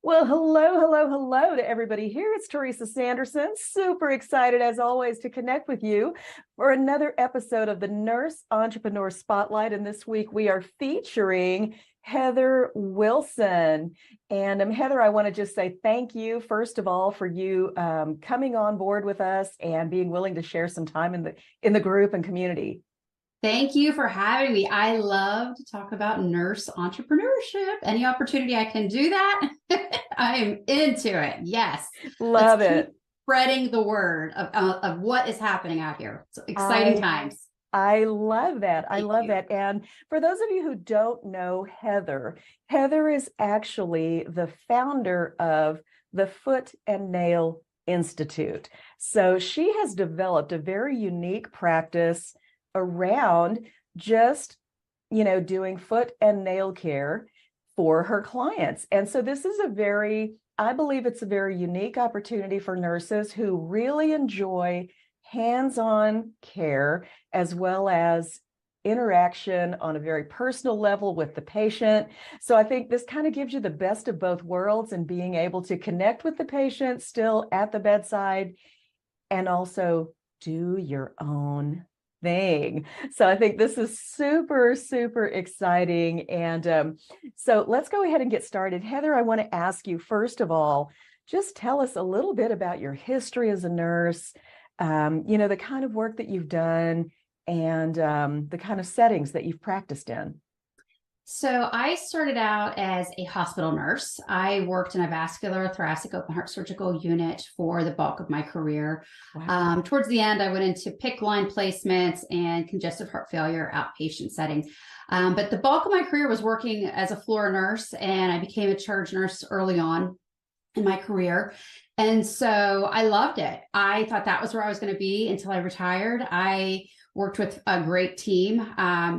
Well, hello to everybody here. It's Teresa Sanderson. Super excited, as always, to connect with you for another episode of the Nurse Entrepreneur Spotlight. And this week we are featuring Heather Wilson. And Heather, I want to just say thank you, first of all, for you coming on board with us and being willing to share some time in the group and community. Thank you for having me. I love to talk about nurse entrepreneurship. Any opportunity I can do that, I'm into it. Yes. Love it. Spreading the word of what is happening out here. So exciting times. I love that. I love that. And for those of you who don't know Heather, Heather is actually the founder of the Foot and Nail Institute. So she has developed a very unique practice around just, doing foot and nail care for her clients. And so this is I believe it's a very unique opportunity for nurses who really enjoy hands-on care as well as interaction on a very personal level with the patient. So I think this kind of gives you the best of both worlds and being able to connect with the patient still at the bedside and also do your own thing. So I think this is super, super exciting. And so let's go ahead and get started. Heather, I want to ask you, first of all, just tell us a little bit about your history as a nurse, the kind of work that you've done and the kind of settings that you've practiced in. So I started out as a hospital nurse. I worked in a vascular thoracic open heart surgical unit for the bulk of my career. Wow. Towards the end, I went into PICC line placements and congestive heart failure outpatient settings. But the bulk of my career was working as a floor nurse, and I became a charge nurse early on in my career. And so I loved it. I thought that was where I was going to be until I retired. I worked with a great team.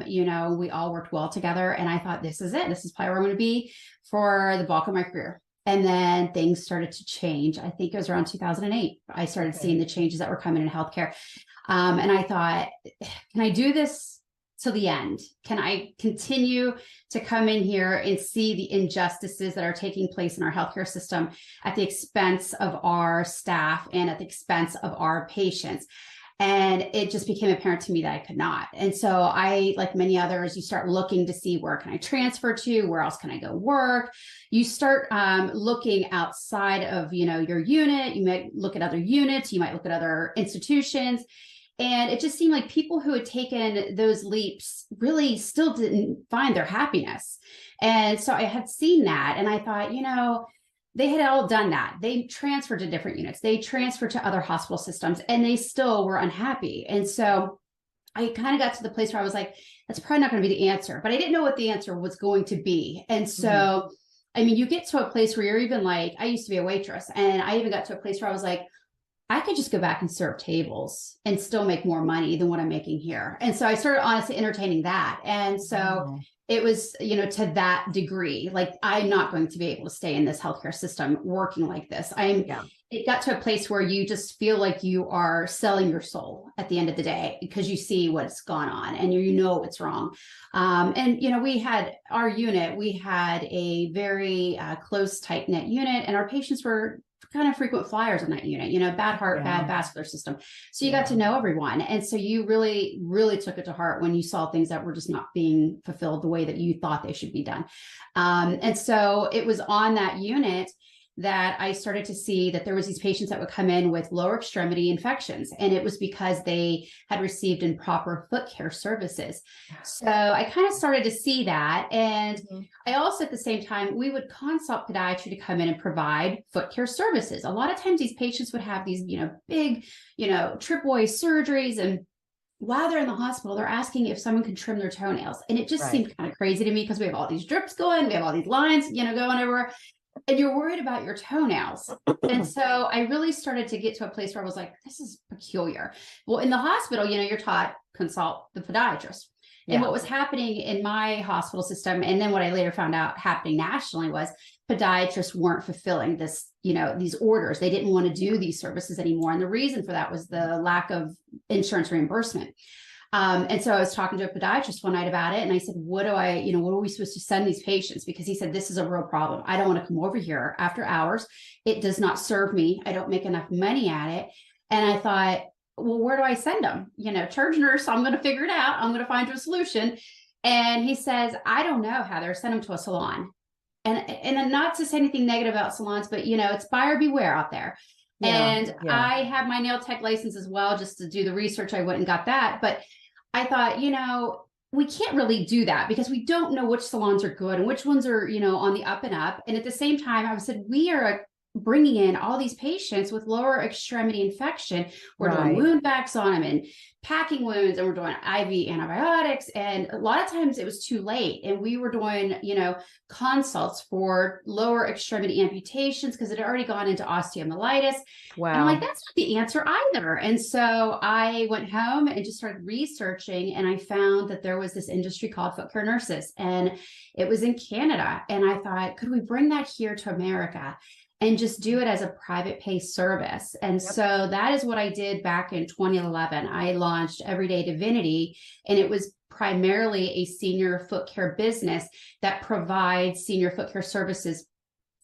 We all worked well together, and I thought, this is it. This is probably where I'm going to be for the bulk of my career. And then things started to change. I think it was around 2008. I started seeing the changes that were coming in healthcare. And I thought, can I do this till the end? Can I continue to come in here and see the injustices that are taking place in our healthcare system at the expense of our staff and at the expense of our patients? And it just became apparent to me that I could not. And so I, like many others, you start looking to see, where can I transfer to? Where else can I go work? You start looking outside of, your unit. You might look at other units. You might look at other institutions. And it just seemed like people who had taken those leaps really still didn't find their happiness. And so I had seen that, and I thought, they had all done that. They transferred to different units. They transferred to other hospital systems, and they still were unhappy. And so I kind of got to the place where I was like, that's probably not going to be the answer, but I didn't know what the answer was going to be. And so, you get to a place where you're even like, I used to be a waitress, and I even got to a place where I was like, I could just go back and serve tables and still make more money than what I'm making here. And so I started honestly entertaining that. And so it was, to that degree, like, I'm not going to be able to stay in this healthcare system working like this. It got to a place where you just feel like you are selling your soul at the end of the day, because you see what's gone on and you know what's wrong. We had our unit, we had a very close, tight knit unit, and our patients were kind of frequent flyers in that unit, bad heart, bad vascular system. So you got to know everyone. And so you really, really took it to heart when you saw things that were just not being fulfilled the way that you thought they should be done. And so it was on that unit that I started to see that there was these patients that would come in with lower extremity infections, and it was because they had received improper foot care services. So I kind of started to see that. And I also, at the same time, we would consult podiatry to come in and provide foot care services. A lot of times these patients would have these, big, tripwire surgeries, and while they're in the hospital, they're asking if someone can trim their toenails. And it just seemed kind of crazy to me, because we have all these drips going, we have all these lines, going everywhere, and you're worried about your toenails. And so I really started to get to a place where I was like, this is peculiar. Well, in the hospital, you're taught, consult the podiatrist. And what was happening in my hospital system, and then what I later found out happening nationally, was podiatrists weren't fulfilling this, these orders. They didn't want to do these services anymore. And the reason for that was the lack of insurance reimbursement. And so I was talking to a podiatrist one night about it. And I said, what are we supposed to send these patients? Because he said, this is a real problem. I don't want to come over here after hours. It does not serve me. I don't make enough money at it. And I thought, well, where do I send them? Charge nurse, I'm going to figure it out. I'm going to find you a solution. And he says, I don't know, Heather, send them to a salon. And not to say anything negative about salons, but it's buyer beware out there. And I have my nail tech license as well, just to do the research. I went and got that. But I thought, we can't really do that because we don't know which salons are good and which ones are, on the up and up. And at the same time, I said, we are bringing in all these patients with lower extremity infection. We're doing wound vacs on them and packing wounds, and we're doing IV antibiotics. And a lot of times it was too late. And we were doing, consults for lower extremity amputations because it had already gone into osteomyelitis. Wow. And I'm like, that's not the answer either. And so I went home and just started researching, and I found that there was this industry called foot care nurses, and it was in Canada. And I thought, could we bring that here to America and just do it as a private pay service? And so that is what I did back in 2011. I launched Everyday Divinity, and it was primarily a senior foot care business that provides senior foot care services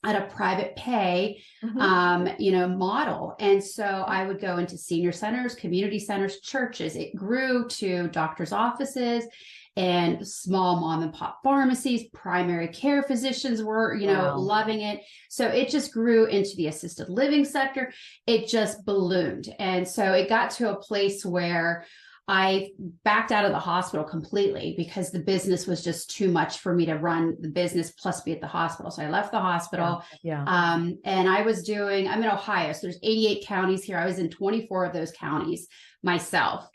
at a private pay, model. And so I would go into senior centers, community centers, churches. It grew to doctors' offices and small mom and pop pharmacies. Primary care physicians were, loving it. So it just grew into the assisted living sector. It just ballooned. And so it got to a place where I backed out of the hospital completely because the business was just too much for me to run the business plus be at the hospital. So I left the hospital. And I'm in Ohio. So there's 88 counties here. I was in 24 of those counties myself.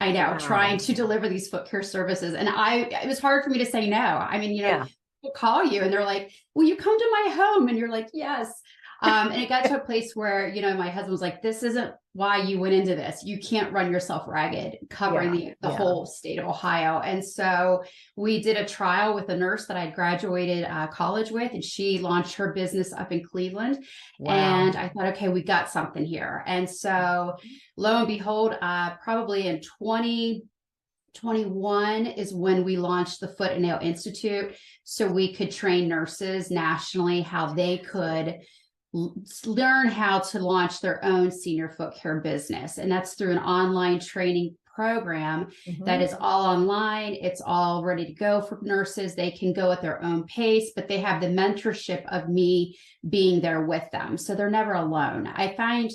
I know, trying to deliver these foot care services. And it was hard for me to say no. I mean, people call you and they're like, will you come to my home? And you're like, yes. And it got to a place where, my husband was like, this isn't why you went into this. You can't run yourself ragged covering the whole state of Ohio. And so we did a trial with a nurse that I graduated college with, and she launched her business up in Cleveland. And I thought, okay, we got something here. And so lo and behold, probably in 2021 is when we launched the Foot and Nail Institute. So we could train nurses nationally how they could learn how to launch their own senior foot care business. And that's through an online training program that is all online. It's all ready to go for nurses. They can go at their own pace, but they have the mentorship of me being there with them. So they're never alone. I find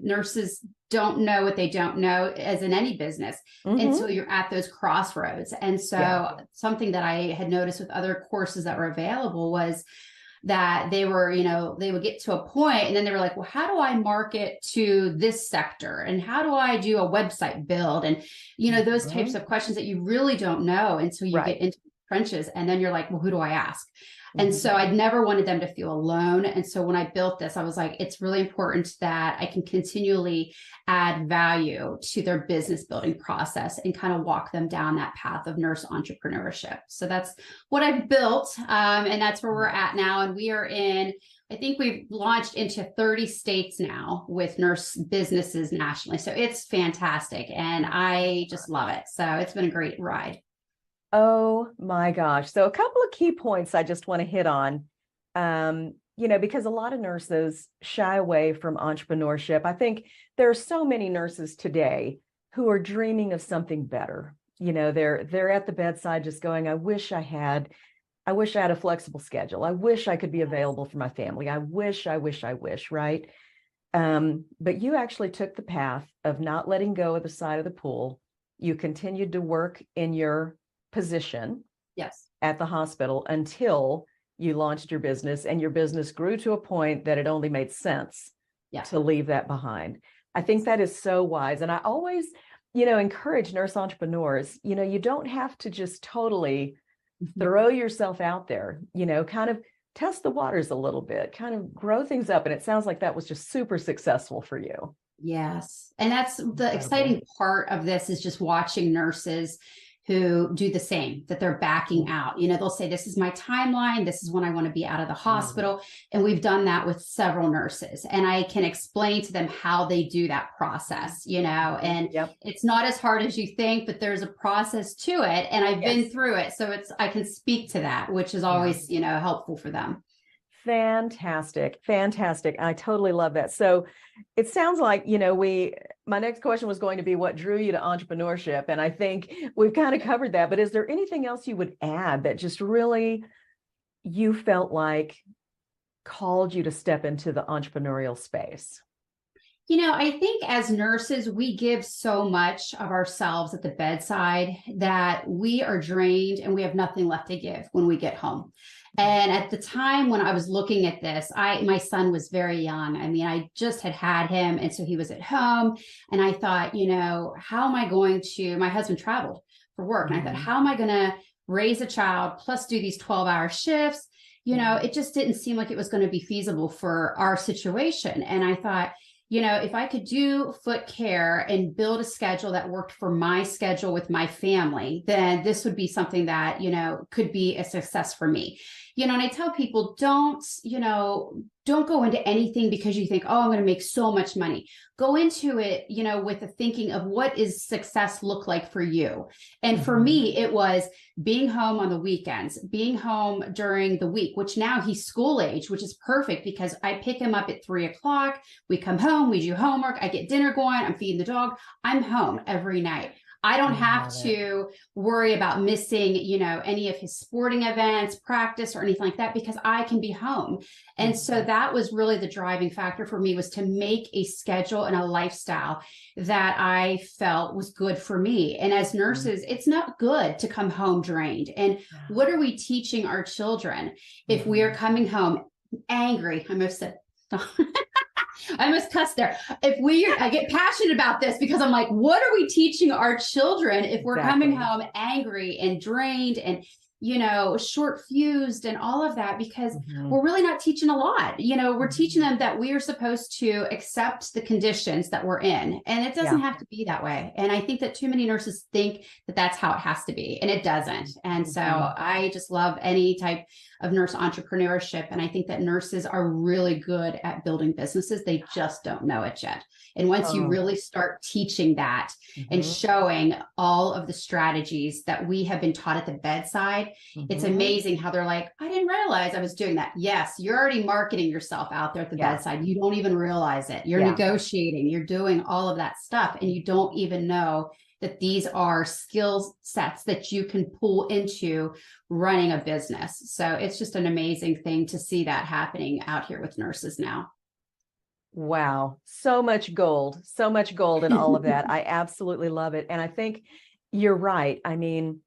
nurses don't know what they don't know, as in any business, until you're at those crossroads. And so something that I had noticed with other courses that were available was that they were, they would get to a point and then they were like, well, how do I market to this sector? And how do I do a website build? And, those types of questions that you really don't know until you get into the trenches. And then you're like, well, who do I ask? And so I'd never wanted them to feel alone. And so when I built this, I was like, it's really important that I can continually add value to their business building process and kind of walk them down that path of nurse entrepreneurship. So that's what I've built. And that's where we're at now. And we are I think we've launched into 30 states now with nurse businesses nationally. So it's fantastic. And I just love it. So it's been a great ride. Oh my gosh. So a couple of key points I just want to hit on, because a lot of nurses shy away from entrepreneurship. I think there are so many nurses today who are dreaming of something better. They're at the bedside just going, I wish I had a flexible schedule. I wish I could be available for my family. I wish, right? But you actually took the path of not letting go of the side of the pool. You continued to work in your position at the hospital until you launched your business, and your business grew to a point that it only made sense to leave that behind. I think that is so wise. And I always, encourage nurse entrepreneurs, you don't have to just totally throw yourself out there, kind of test the waters a little bit, kind of grow things up. And it sounds like that was just super successful for you. Yes. And that's the exciting part of this, is just watching nurses who do the same, that they're backing out. They'll say, this is my timeline. This is when I want to be out of the hospital. And we've done that with several nurses. And I can explain to them how they do that process, and it's not as hard as you think, but there's a process to it. And I've been through it. So I can speak to that, which is always, helpful for them. Fantastic. Fantastic. I totally love that. So it sounds like, my next question was going to be what drew you to entrepreneurship. And I think we've kind of covered that, but is there anything else you would add that just really you felt like called you to step into the entrepreneurial space? I think as nurses, we give so much of ourselves at the bedside that we are drained and we have nothing left to give when we get home. And at the time when I was looking at this, my son was very young. I mean, I just had him. And so he was at home. And I thought, how am I going to, my husband traveled for work. And I thought, how am I going to raise a child plus do these 12-hour shifts? It just didn't seem like it was going to be feasible for our situation. And I thought, if I could do foot care and build a schedule that worked for my schedule with my family, then this would be something that, could be a success for me. And I tell people, don't go into anything because you think, oh, I'm going to make so much money. Go into it, with the thinking of what is success look like for you. And for me, it was being home on the weekends, being home during the week, which now he's school age, which is perfect because I pick him up at 3:00. We come home, we do homework, I get dinner going, I'm feeding the dog. I'm home every night. I don't have to worry about missing, any of his sporting events, practice, or anything like that, because I can be home. And so that was really the driving factor for me, was to make a schedule and a lifestyle that I felt was good for me. And as nurses, it's not good to come home drained. And what are we teaching our children if we are coming home angry? I almost cussed there. I get passionate about this because I'm like, what are we teaching our children if we're coming home angry and drained and, short fused and all of that? Because we're really not teaching a lot. We're teaching them that we are supposed to accept the conditions that we're in, and it doesn't have to be that way. And I think that too many nurses think that that's how it has to be, and it doesn't. And so I just love any type of nurse entrepreneurship. And I think that nurses are really good at building businesses. They just don't know it yet. And once you really start teaching that and showing all of the strategies that we have been taught at the bedside, it's amazing how they're like, I didn't realize I was doing that. Yes, you're already marketing yourself out there at the bedside. You don't even realize it. You're negotiating, you're doing all of that stuff, and you don't even know that these are skill sets that you can pull into running a business. So it's just an amazing thing to see that happening out here with nurses now. Wow. So much gold in all of that. I absolutely love it. And I think you're right. I mean,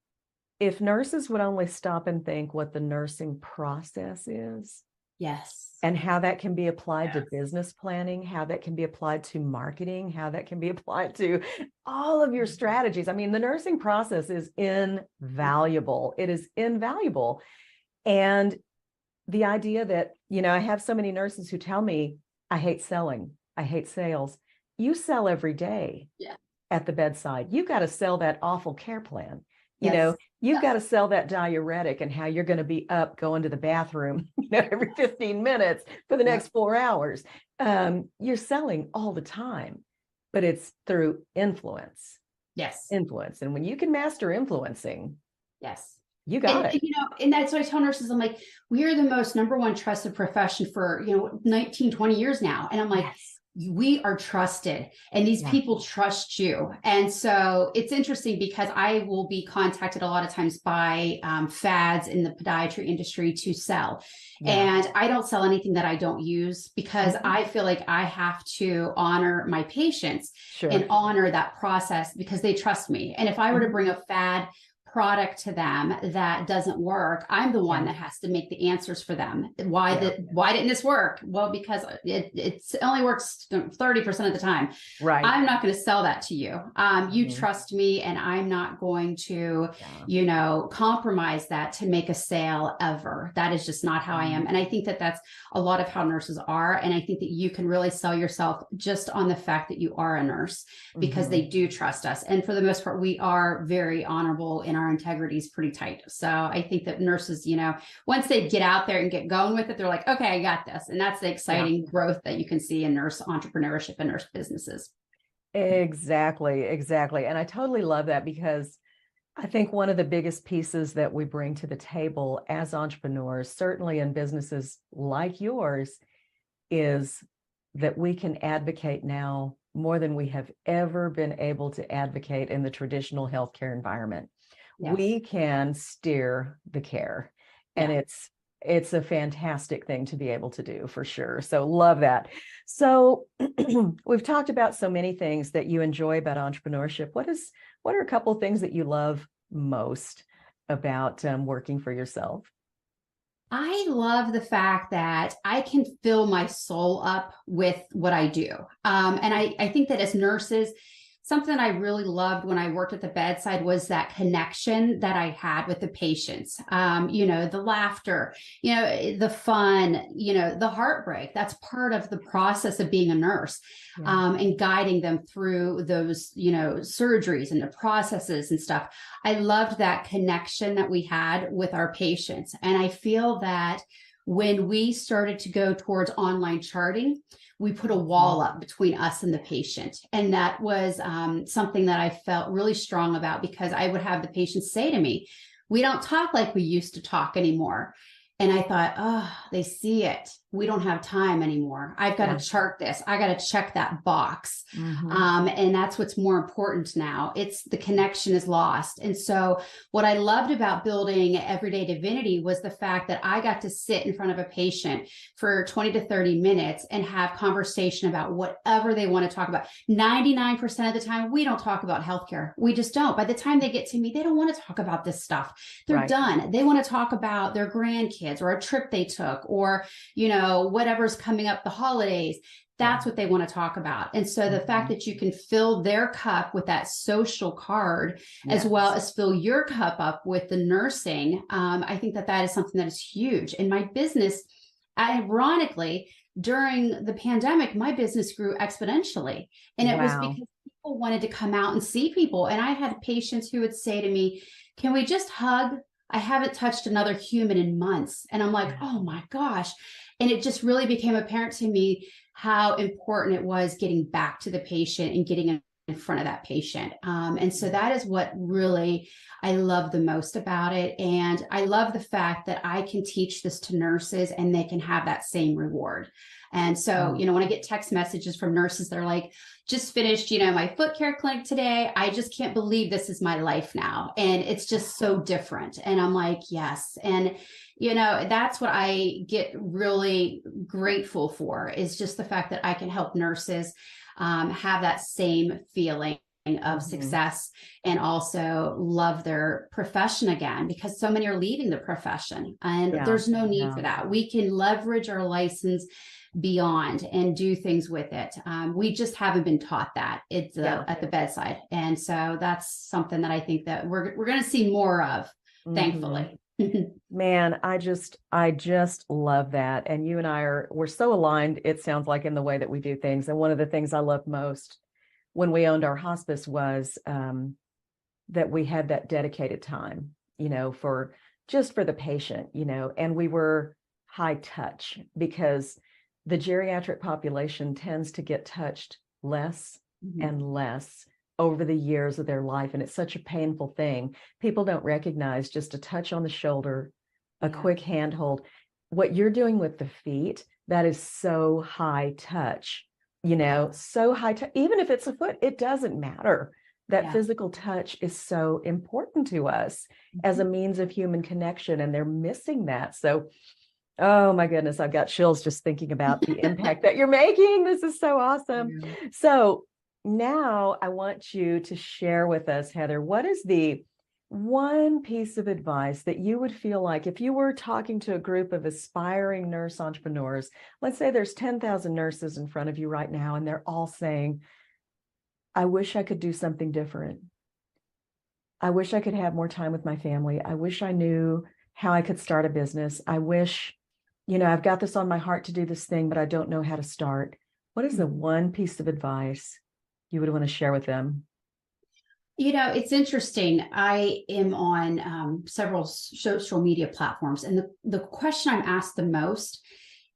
if nurses would only stop and think what the nursing process is. Yes. And how that can be applied to business planning, how that can be applied to marketing, how that can be applied to all of your strategies. I mean, the nursing process is invaluable. It is invaluable. And the idea that, I have so many nurses who tell me, I hate selling. I hate sales. You sell every day at the bedside. You've got to sell that awful care plan. You've got to sell that diuretic and how you're going to be up going to the bathroom every 15 minutes for the next 4 hours. You're selling all the time, but it's through influence. Yes. Influence. And when you can master influencing, you got it. And that's what I tell nurses. I'm like, we are the most number one trusted profession for, 19, 20 years now. And I'm like, we are trusted, and these people trust you. And so it's interesting because I will be contacted a lot of times by fads in the podiatry industry to sell. And I don't sell anything that I don't use because I feel like I have to honor my patients and honor that process because they trust me. And if I were to bring a fad product to them that doesn't work, I'm the one that has to make the answers for them. Why didn't this work? Well, because it only works 30% of the time. Right. I'm not going to sell that to you. You trust me, and I'm not going to, compromise that to make a sale ever. That is just not how I am. And I think that that's a lot of how nurses are. And I think that you can really sell yourself just on the fact that you are a nurse, because they do trust us. And for the most part, we are very honorable, and our integrity is pretty tight. So I think that nurses, once they get out there and get going with it, they're like, okay, I got this. And that's the exciting growth that you can see in nurse entrepreneurship and nurse businesses. Exactly. And I totally love that, because I think one of the biggest pieces that we bring to the table as entrepreneurs, certainly in businesses like yours, is that we can advocate now more than we have ever been able to advocate in the traditional healthcare environment. Yes. We can steer the care, and it's a fantastic thing to be able to do, for sure. So love that. So we've talked about so many things that you enjoy about entrepreneurship. What are a couple of things that you love most about working for yourself? I love the fact that I can fill my soul up with what I do. And I think that as nurses, something I really loved when I worked at the bedside was that connection that I had with the patients. The laughter, the fun, the heartbreak. That's part of the process of being a nurse, and guiding them through those, surgeries and the processes and stuff. I loved that connection that we had with our patients. And I feel that when we started to go towards online charting, we put a wall up between us and the patient. And that was something that I felt really strong about, because I would have the patients say to me, we don't talk like we used to talk anymore. And I thought, oh, they see it. We don't have time anymore. I've got to chart this. I got to check that box. And that's what's more important now. It's the connection is lost. And so what I loved about building Everyday Divinity was the fact that I got to sit in front of a patient for 20 to 30 minutes and have conversation about whatever they want to talk about. 99% of the time, we don't talk about healthcare. We just don't. By the time they get to me, they don't want to talk about this stuff. They're done. They want to talk about their grandkids or a trip they took, or, whatever's coming up, the holidays. That's what they want to talk about. And so the fact that you can fill their cup with that social card, as well as fill your cup up with the nursing, I think that is something that is huge. In my business, ironically, during the pandemic, my business grew exponentially. And it was because people wanted to come out and see people. And I had patients who would say to me, can we just hug? I haven't touched another human in months. And I'm like, oh my gosh. And it just really became apparent to me how important it was getting back to the patient and getting in front of that patient. And so that is what really I love the most about it. And I love the fact that I can teach this to nurses and they can have that same reward. And so, when I get text messages from nurses, they're like, just finished, my foot care clinic today. I just can't believe this is my life now. And it's just so different. And I'm like, yes. And, that's what I get really grateful for, is just the fact that I can help nurses have that same feeling of success, and also love their profession again, because so many are leaving the profession, and there's no need for that. We can leverage our license beyond and do things with it. We just haven't been taught that at the bedside. And so that's something that I think that we're going to see more of, thankfully. Man, I just love that. And you and we're so aligned, it sounds like, in the way that we do things. And one of the things I loved most when we owned our hospice was that we had that dedicated time, for the patient, and we were high touch, because the geriatric population tends to get touched less and less over the years of their life. And it's such a painful thing. People don't recognize just a touch on the shoulder, a quick handhold. What you're doing with the feet, that is so high touch, so high touch. Even if it's a foot, it doesn't matter. That physical touch is so important to us as a means of human connection, and they're missing that. So, oh my goodness, I've got chills just thinking about the impact that you're making. This is so awesome. So now I want you to share with us, Heather, what is the one piece of advice that you would feel like if you were talking to a group of aspiring nurse entrepreneurs, let's say there's 10,000 nurses in front of you right now, and they're all saying, I wish I could do something different. I wish I could have more time with my family. I wish I knew how I could start a business. I wish, I've got this on my heart to do this thing, but I don't know how to start. What is the one piece of advice you would want to share with them? It's interesting. I am on several social media platforms, and the question I'm asked the most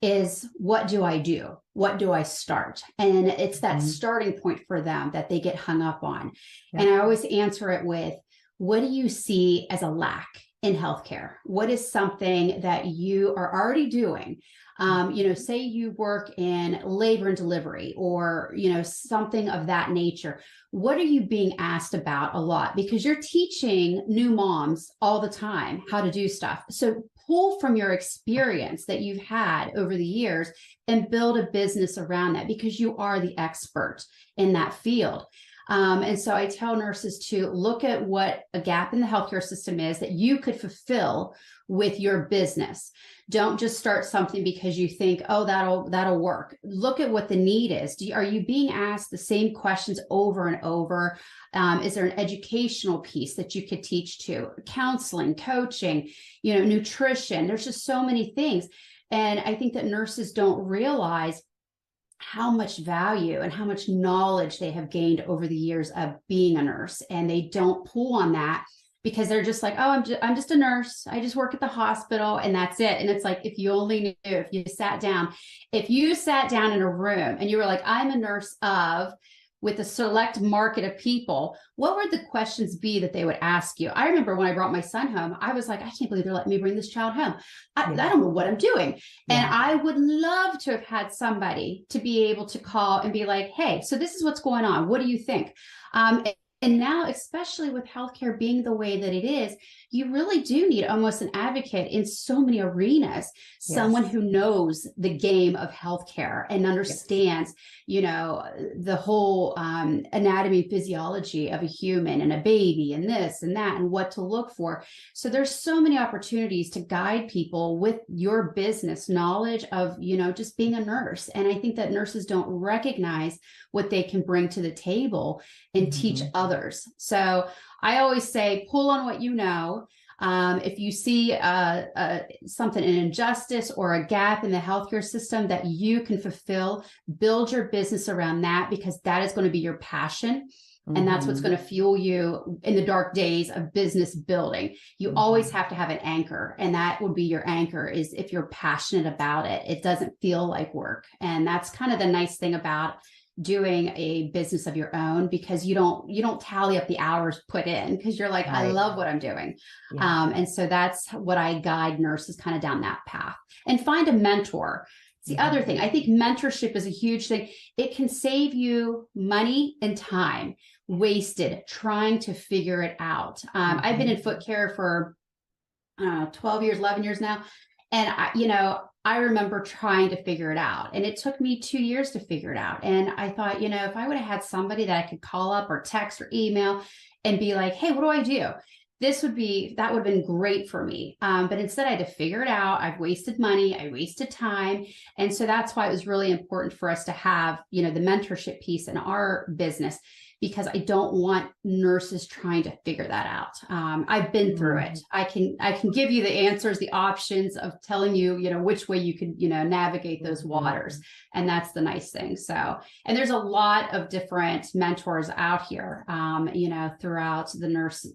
is, what do I do? What do I start? And it's that starting point for them that they get hung up on. Yeah. And I always answer it with, what do you see as a lack in healthcare? What is something that you are already doing? Say you work in labor and delivery, or, something of that nature. What are you being asked about a lot? Because you're teaching new moms all the time how to do stuff. So pull from your experience that you've had over the years and build a business around that, because you are the expert in that field. And so I tell nurses to look at what a gap in the healthcare system is that you could fulfill with your business. Don't just start something because you think, oh, that'll work. Look at what the need is. Are you being asked the same questions over and over? Is there an educational piece that you could teach to? Counseling, coaching, nutrition. There's just so many things. And I think that nurses don't realize how much value and how much knowledge they have gained over the years of being a nurse. And they don't pull on that because they're just like, oh, I'm just a nurse. I just work at the hospital and that's it. And it's like, if you only knew, if you sat down in a room and you were like, I'm a nurse with a select market of people, what would the questions be that they would ask you? I remember when I brought my son home, I was like, I can't believe they're letting me bring this child home. I don't know what I'm doing. Yeah. And I would love to have had somebody to be able to call and be like, hey, so this is what's going on. What do you think? And now, especially with healthcare being the way that it is, you really do need almost an advocate in so many arenas, someone who knows the game of healthcare and understands, the whole anatomy and physiology of a human and a baby and this and that and what to look for. So there's so many opportunities to guide people with your business knowledge of, just being a nurse. And I think that nurses don't recognize what they can bring to the table and teach others. So I always say, pull on what you know. If you see something, an injustice or a gap in the healthcare system that you can fulfill, build your business around that, because that is going to be your passion. And that's what's going to fuel you in the dark days of business building. You always have to have an anchor, and that would be your anchor is if you're passionate about it, it doesn't feel like work. And that's kind of the nice thing about doing a business of your own, because you don't tally up the hours put in, because you're like, I love what I'm doing. And so that's what I guide nurses kind of down that path, and find a mentor. It's the other thing. I think mentorship is a huge thing. It can save you money and time wasted trying to figure it out. I've been in foot care for 12 years, 11 years now. And I remember trying to figure it out, and it took me 2 years to figure it out. And I thought, if I would have had somebody that I could call up or text or email and be like, hey, what do I do? That would have been great for me. But instead I had to figure it out. I've wasted money. I wasted time. And so that's why it was really important for us to have, the mentorship piece in our business, because I don't want nurses trying to figure that out. I've been through it. I can give you the answers, the options of telling you, which way you can, navigate those waters. And that's the nice thing. So, and there's a lot of different mentors out here, throughout the nurse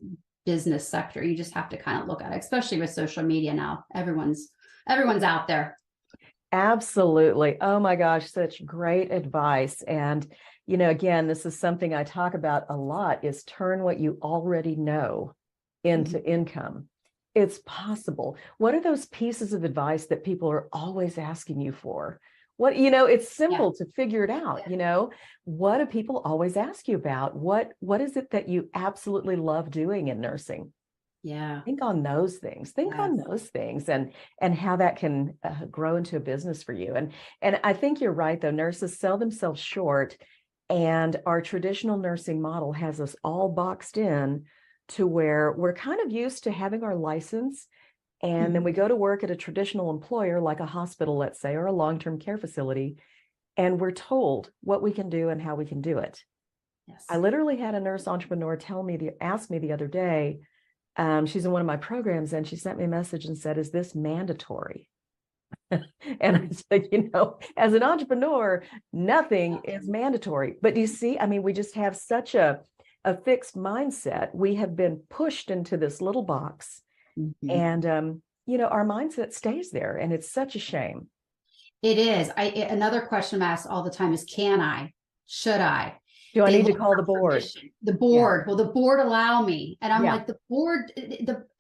business sector. You just have to kind of look at it, especially with social media now. Everyone's out there. Absolutely. Oh my gosh, such great advice. And again, this is something I talk about a lot, is turn what you already know into income. It's possible. What are those pieces of advice that people are always asking you for? What, it's simple to figure it out. What do people always ask you about? What is it that you absolutely love doing in nursing? Yeah. Think on those things. Think on those things and how that can grow into a business for you. And I think you're right, though. Nurses sell themselves short, and our traditional nursing model has us all boxed in to where we're kind of used to having our license, and then we go to work at a traditional employer like a hospital, let's say, or a long-term care facility, and we're told what we can do and how we can do it. Yes. I literally had a nurse entrepreneur ask me the other day, she's in one of my programs, and she sent me a message and said, "Is this mandatory?" And I said, as an entrepreneur, nothing is mandatory. But you see, I mean, we just have such a fixed mindset. We have been pushed into this little box, and our mindset stays there, and it's such a shame. It is. Another question I'm asked all the time is, can I? Should I? Do I need to call the board? The board. Yeah. Will the board allow me? And I'm like, the board,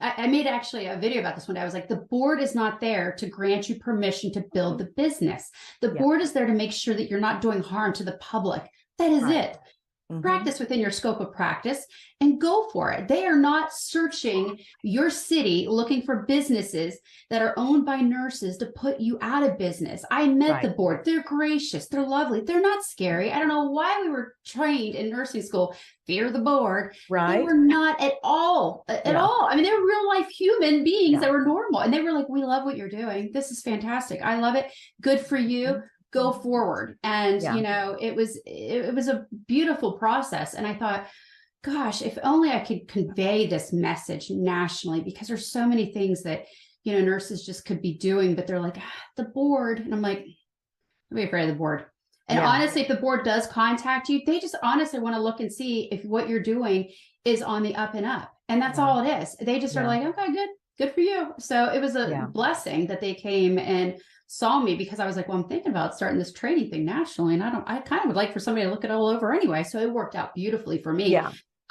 I made actually a video about this one day. I was like, the board is not there to grant you permission to build the business. The board is there to make sure that you're not doing harm to the public. That is it. Practice within your scope of practice and go for it. They are not searching your city looking for businesses that are owned by nurses to put you out of business. I met the board. They're gracious. They're lovely. They're not scary. I don't know why we were trained in nursing school. Fear the board. They were not at all. All. I mean, they were real life human beings that were normal. And they were like, we love what you're doing. This is fantastic. I love it. Good for you. Go forward. And it was a beautiful process. And I thought, gosh, if only I could convey this message nationally, because there's so many things that nurses just could be doing, but they're like, the board. And I'm like, don't be afraid of the board. And honestly, if the board does contact you, they just honestly want to look and see if what you're doing is on the up and up. And that's all it is. They just are like, okay, good for you. So it was a blessing that they came and saw me, because I was like, well, I'm thinking about starting this training thing nationally, and I kind of would like for somebody to look it all over anyway. So it worked out beautifully for me.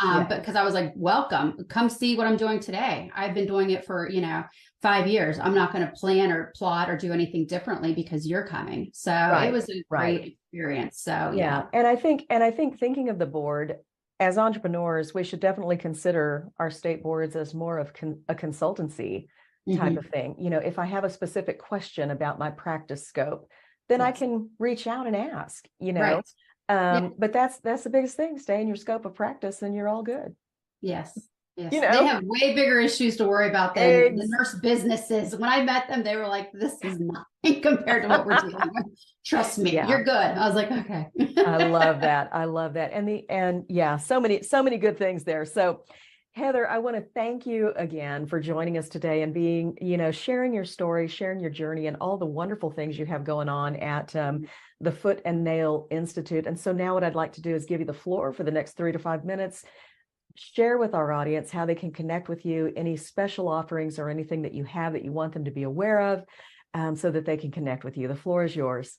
But because I was like, welcome, come see what I'm doing today. I've been doing it for, 5 years. I'm not going to plan or plot or do anything differently because you're coming. So it was a great experience. So And I think thinking of the board as entrepreneurs, we should definitely consider our state boards as more of a consultancy type of thing. If I have a specific question about my practice scope, then I can reach out and ask, but that's the biggest thing. Stay in your scope of practice and you're all good. Yes. They have way bigger issues to worry about than the nurse businesses. When I met them, they were like, this is nothing compared to what we're dealing with. Trust me, you're good. I was like, okay. I love that. And so many good things there. So Heather, I want to thank you again for joining us today and being, sharing your story, sharing your journey, and all the wonderful things you have going on at the Foot and Nail Institute. And so now what I'd like to do is give you the floor for the next 3 to 5 minutes. Share with our audience how they can connect with you, any special offerings or anything that you have that you want them to be aware of, so that they can connect with you. The floor is yours.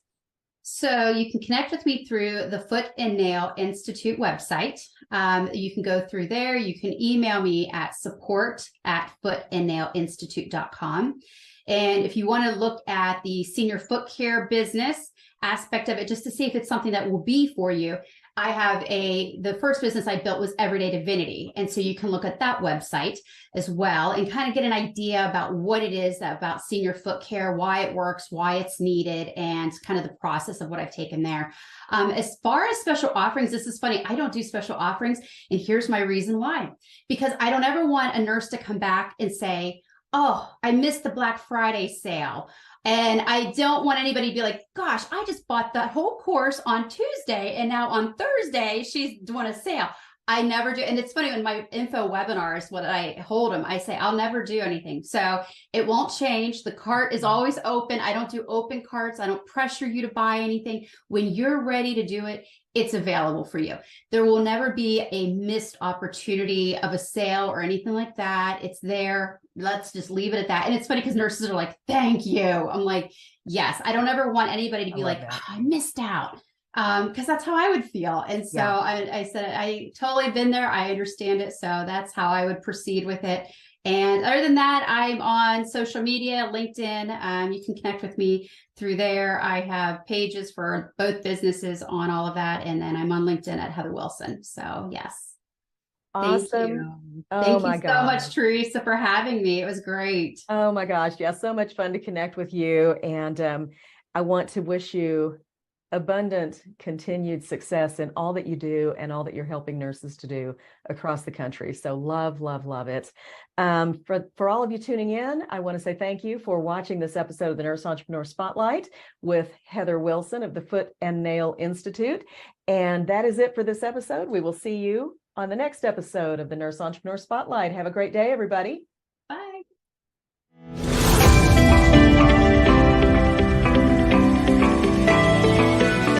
So you can connect with me through the Foot and Nail Institute website. You can go through there. You can email me at support@footandnailinstitute.com. And if you want to look at the senior foot care business aspect of it, just to see if it's something that will be for you, I have the first business I built was Everyday Divinity. And so you can look at that website as well and kind of get an idea about what it is about senior foot care, why it works, why it's needed, and kind of the process of what I've taken there. As far as special offerings, this is funny. I don't do special offerings. And here's my reason why. Because I don't ever want a nurse to come back and say, oh, I missed the Black Friday sale. And I don't want anybody to be like, gosh, I just bought that whole course on Tuesday, and now on Thursday, she's doing a sale. I never do. And it's funny, when my info webinars, when I hold them, I say, I'll never do anything. So it won't change. The cart is always open. I don't do open carts. I don't pressure you to buy anything. When you're ready to do it, it's available for you. There will never be a missed opportunity of a sale or anything like that. It's there. Let's just leave it at that. And it's funny because nurses are like, thank you. I'm like, yes, I don't ever want anybody to be like, oh, I missed out. Because that's how I would feel. And so I said, I totally been there. I understand it. So that's how I would proceed with it. And other than that, I'm on social media, LinkedIn. You can connect with me through there. I have pages for both businesses on all of that. And then I'm on LinkedIn at Heather Wilson. So yes. Awesome. Thank you. Thank you so much, Teresa, for having me. It was great. Oh my gosh. Yeah. So much fun to connect with you. And I want to wish you abundant continued success in all that you do and all that you're helping nurses to do across the country. So love, love, love it. For all of you tuning in, I want to say thank you for watching this episode of the Nurse Entrepreneur Spotlight with Heather Wilson of the Foot and Nail Institute. And that is it for this episode. We will see you on the next episode of the Nurse Entrepreneur Spotlight. Have a great day, everybody.